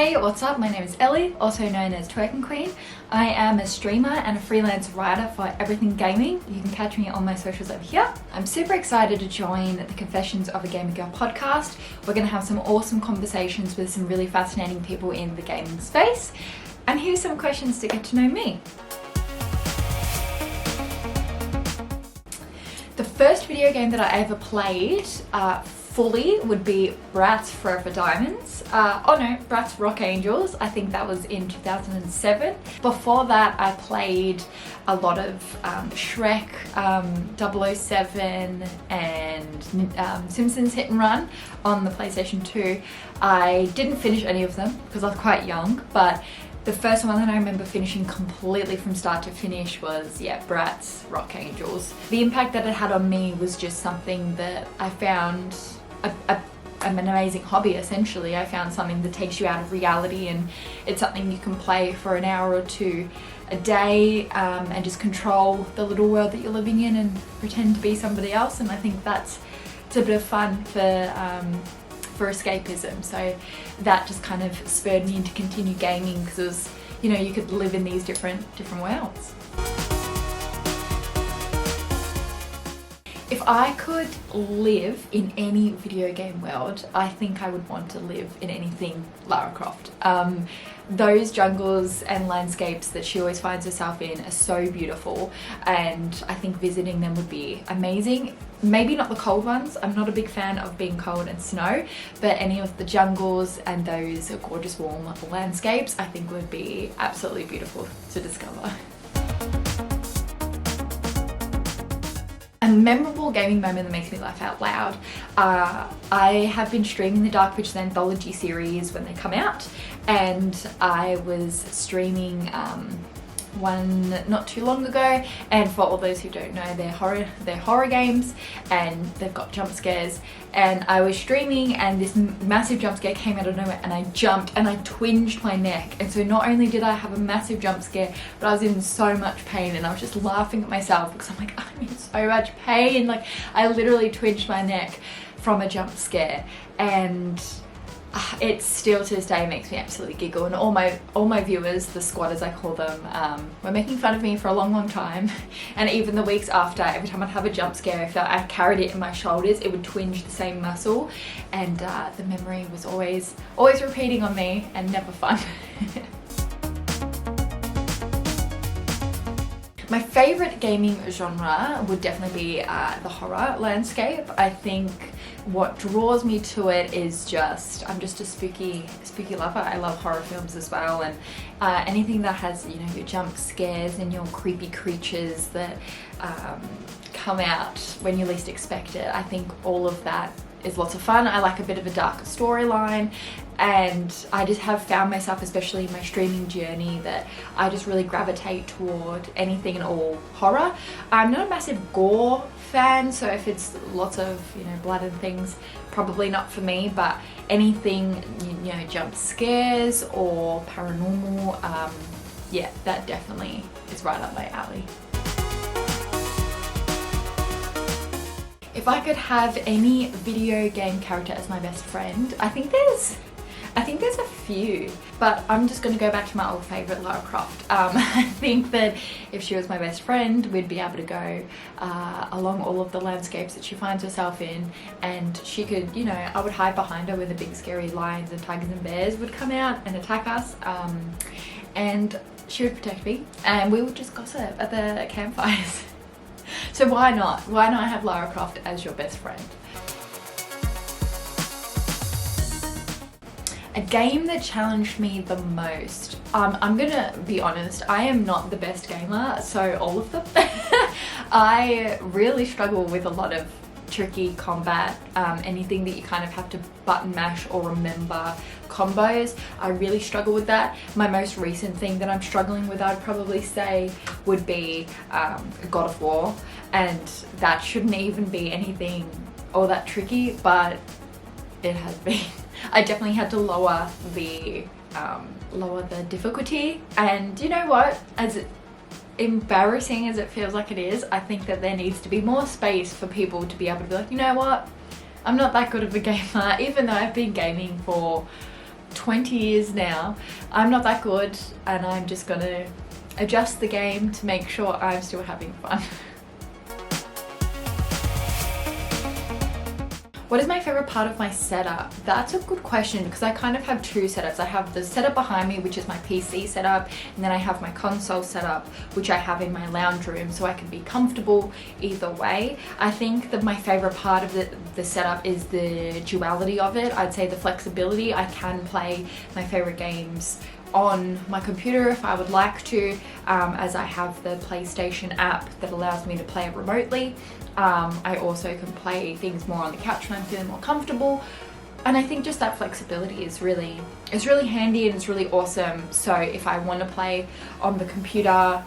Hey, what's up? My name is Ellie, also known as Twerking Queen. I am a streamer and a freelance writer for everything gaming. You can catch me on my socials over here. I'm super excited to join the Confessions of a Gamer Girl podcast. We're going to have some awesome conversations with some really fascinating people in the gaming space. And here's some questions to get to know me. The first video game that I ever played fully would be Bratz Forever Diamonds. Bratz Rock Angels. I think that was in 2007. Before that, I played a lot of Shrek, 007 and Simpsons Hit and Run on the PlayStation 2. I didn't finish any of them because I was quite young, but the first one that I remember finishing completely from start to finish was, Bratz Rock Angels. The impact that it had on me was just something that I found an amazing hobby, essentially. I found something that takes you out of reality, and it's something you can play for an hour or two a day and just control the little world that you're living in and pretend to be somebody else. And I think it's a bit of fun for escapism. So that just kind of spurred me to continue gaming, because it was, you could live in these different worlds. If I could live in any video game world, I think I would want to live in anything Lara Croft. Those jungles and landscapes that she always finds herself in are so beautiful, and I think visiting them would be amazing. Maybe not the cold ones. I'm not a big fan of being cold and snow, but any of the jungles and those gorgeous warm landscapes I think would be absolutely beautiful to discover. A memorable gaming moment that makes me laugh out loud. I have been streaming the Dark Witches anthology series when they come out, and I was streaming one not too long ago, and for all those who don't know, they're horror games and they've got jump scares, and I was streaming and this massive jump scare came out of nowhere and I jumped and I twinged my neck, and so not only did I have a massive jump scare, but I was in so much pain, and I was just laughing at myself because I'm like, I'm in so much pain. Like, I literally twinged my neck from a jump scare, and it still to this day makes me absolutely giggle. And all my viewers, the squad as I call them, were making fun of me for a long time. And even the weeks after, every time I'd have a jump scare, if I carried it in my shoulders, it would twinge the same muscle, and the memory was always repeating on me, and never fun. My favourite gaming genre would definitely be the horror landscape. I think what draws me to it is I'm just a spooky lover. I love horror films as well, and anything that has, your jump scares and your creepy creatures that come out when you least expect it. I think all of that is lots of fun. I like a bit of a darker storyline, and I just have found myself, especially in my streaming journey, that I just really gravitate toward anything and all horror. I'm not a massive gore fan, so if it's lots of blood and things, probably not for me, but anything jump scares or paranormal, that definitely is right up my alley. If I could have any video game character as my best friend, I think there's a few, but I'm just going to go back to my old favourite, Lara Croft. I think that if she was my best friend, we'd be able to go along all of the landscapes that she finds herself in, and she could, I would hide behind her when the big scary lions and tigers and bears would come out and attack us, and she would protect me, and we would just gossip at the campfires. So why not? Why not have Lara Croft as your best friend? A game that challenged me the most. I'm gonna be honest, I am not the best gamer, so all of them. I really struggle with a lot of tricky combat, anything that you kind of have to button mash or remember combos. I really struggle with that. My most recent thing that I'm struggling with, I'd probably say, would be God of War, and that shouldn't even be anything all that tricky, but it has been. I definitely had to lower the difficulty, and you know what, as embarrassing as it feels like it is, I think that there needs to be more space for people to be able to be like, you know what, I'm not that good of a gamer, even though I've been gaming for 20 years now. I'm not that good, and I'm just gonna adjust the game to make sure I'm still having fun. What is my favorite part of my setup? That's a good question, because I kind of have two setups. I have the setup behind me, which is my PC setup, and then I have my console setup, which I have in my lounge room, so I can be comfortable either way. I think that my favorite part of the setup is the duality of it. I'd say the flexibility. I can play my favorite games on my computer if I would like to, as I have the PlayStation app that allows me to play it remotely. I also can play things more on the couch when I'm feeling more comfortable, and I think just that flexibility is really handy, and it's really awesome. So if I want to play on the computer,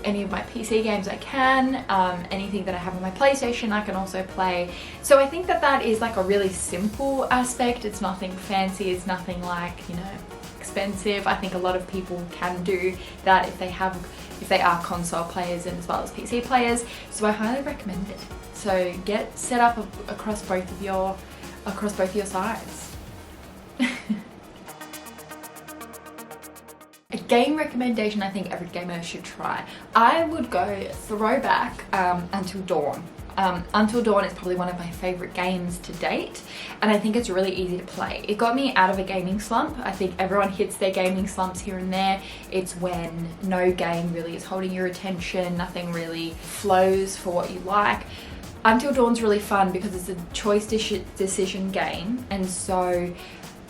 any of my PC games I can, anything that I have on my PlayStation I can also play. So I think that is like a really simple aspect. It's nothing fancy, it's nothing like, you know, expensive. I think a lot of people can do that if they are console players and as well as PC players, so I highly recommend it. So get set up across both of your sides. A game recommendation I think every gamer should try. I would go throwback Until Dawn. Until Dawn is probably one of my favorite games to date, and I think it's really easy to play. It got me out of a gaming slump. I think everyone hits their gaming slumps here and there. It's when no game really is holding your attention, nothing really flows for what you like. Until Dawn's really fun because it's a choice decision game, and so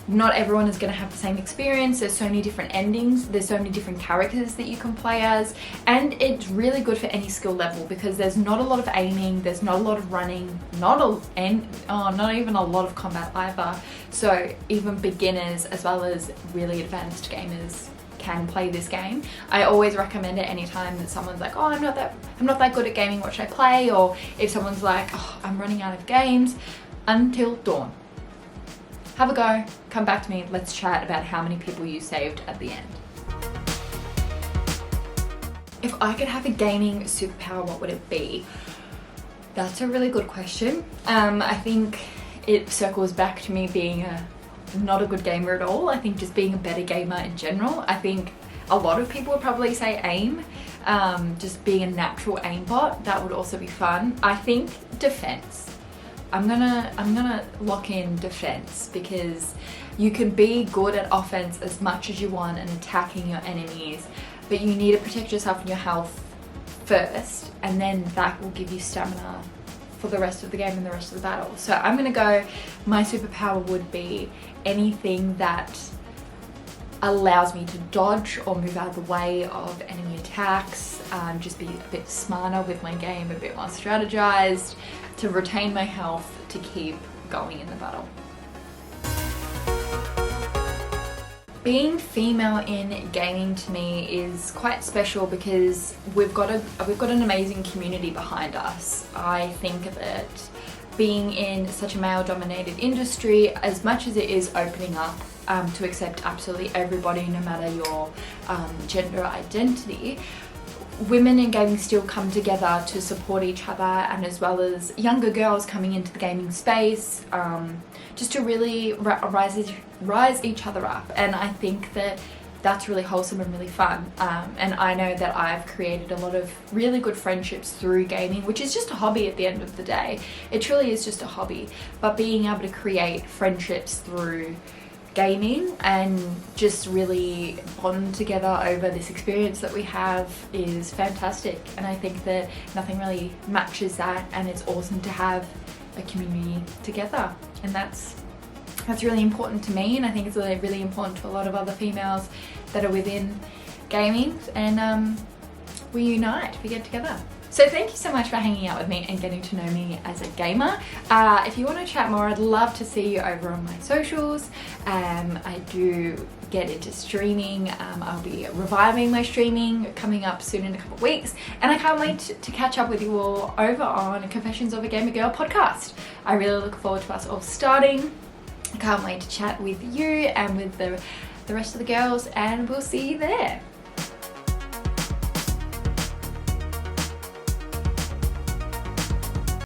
not everyone is going to have the same experience. There's so many different endings, there's so many different characters that you can play as, and it's really good for any skill level because there's not a lot of aiming, there's not a lot of running, not even a lot of combat either. So even beginners as well as really advanced gamers can play this game. I always recommend it anytime that someone's like, oh, I'm not that good at gaming, what should I play? Or if someone's like, oh, I'm running out of games. Until Dawn. Have a go, come back to me, let's chat about how many people you saved at the end. If I could have a gaming superpower, what would it be? That's a really good question. I think it circles back to me being not a good gamer at all. I think just being a better gamer in general. I think a lot of people would probably say aim, just being a natural aimbot. That would also be fun. I think defense. I'm gonna lock in defense, because you can be good at offense as much as you want and attacking your enemies, but you need to protect yourself and your health first, and then that will give you stamina for the rest of the game and the rest of the battle. So I'm gonna go, my superpower would be anything that allows me to dodge or move out of the way of enemy attacks, just be a bit smarter with my game, a bit more strategized, to retain my health, to keep going in the battle. Being female in gaming to me is quite special because we've got an amazing community behind us. I think that being in such a male-dominated industry, as much as it is opening up to accept absolutely everybody, no matter your gender identity, women in gaming still come together to support each other, and as well as younger girls coming into the gaming space, just to really rise each other up. And I think that that's really wholesome and really fun. And I know that I've created a lot of really good friendships through gaming, which is just a hobby at the end of the day. It truly is just a hobby, but being able to create friendships through gaming and just really bond together over this experience that we have is fantastic. And I think that nothing really matches that, and it's awesome to have a community together, and that's really important to me, and I think it's really important to a lot of other females that are within gaming, and we unite, we get together. So thank you so much for hanging out with me and getting to know me as a gamer. If you want to chat more, I'd love to see you over on my socials. I do get into streaming. I'll be reviving my streaming coming up soon in a couple of weeks, and I can't wait to catch up with you all over on Confessions of a Gamer Girl podcast. I really look forward to us all starting. I can't wait to chat with you and with the rest of the girls, and we'll see you there.